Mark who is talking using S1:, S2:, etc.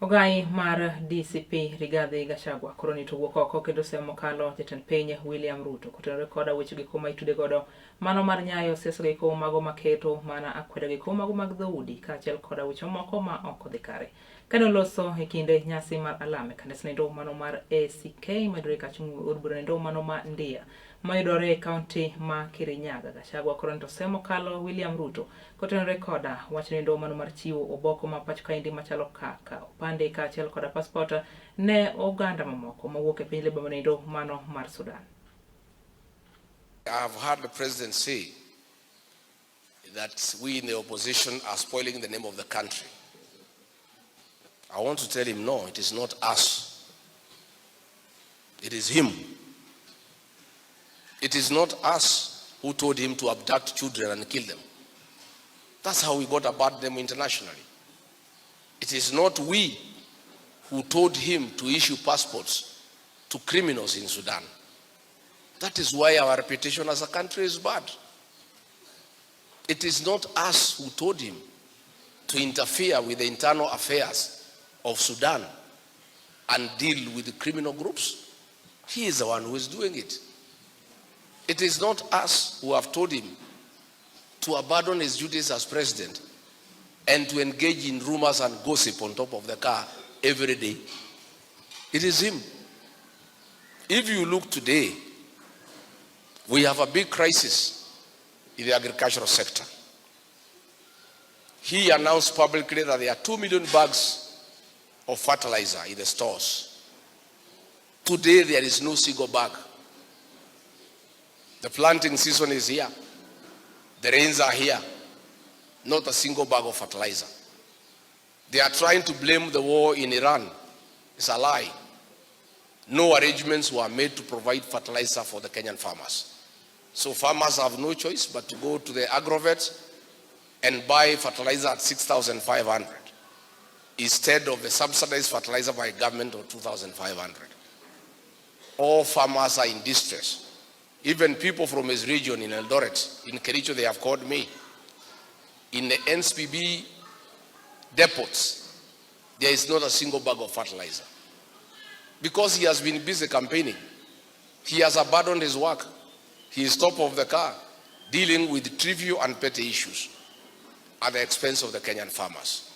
S1: Ogai mar DCP Rigathi Gachagua koro nitowuok oko kendo semo mokalo jatend piny William Ruto kotenore koda weche giko ma itude godo mano mar nyayo siasa giko mago maketo mana akweda giko mago mag dhoudi kaachiel koda weche moko ma ok odhi kare. Kane oloso e kinde nyasi mar alame kanisa nindo mano mar ACK mayudore kachung' od bura nindo mano ma Ndia mayudore e kaunti ma Kirinyaga. Gachagua koro nito semo kalo William Ruto kotenore koda wach nindo mano mar chiwo oboko ma pacho kaendi machalo kaka opande kaachiel koda passport ne oganda mamoko mawuok e piny lebo nindo mano mar Sudan.
S2: I have heard the president say that we in the opposition are spoiling the name of the country. I want to tell him, no, it is not us. It is him. It is not us who told him to abduct children and kill them. That's how we got about them internationally. It is not we who told him to issue passports to criminals in Sudan. That is why our reputation as a country is bad. It is not us who told him to interfere with the internal affairs of Sudan and deal with the criminal groups. He is the one who is doing it. It is not us who have told him to abandon his duties as president and to engage in rumors and gossip on top of the car every day. It is him. If you look today, we have a big crisis in the agricultural sector. He announced publicly that there are 2 million bags of fertilizer in the stores. Today there is no single bag. The planting season is here. The rains are here. Not a single bag of fertilizer. They are trying to blame the war in Iran. It's a lie. No arrangements were made to provide fertilizer for the Kenyan farmers. So farmers have no choice but to go to the agrovet and buy fertilizer at 6,500 instead of the subsidized fertilizer by government of 2,500. All farmers are in distress. Even people from his region in Eldoret, in Kericho, they have called me. In the NSPB depots, there is not a single bag of fertilizer. Because he has been busy campaigning. He has abandoned his work. He is top of the car, dealing with trivial and petty issues at the expense of the Kenyan farmers.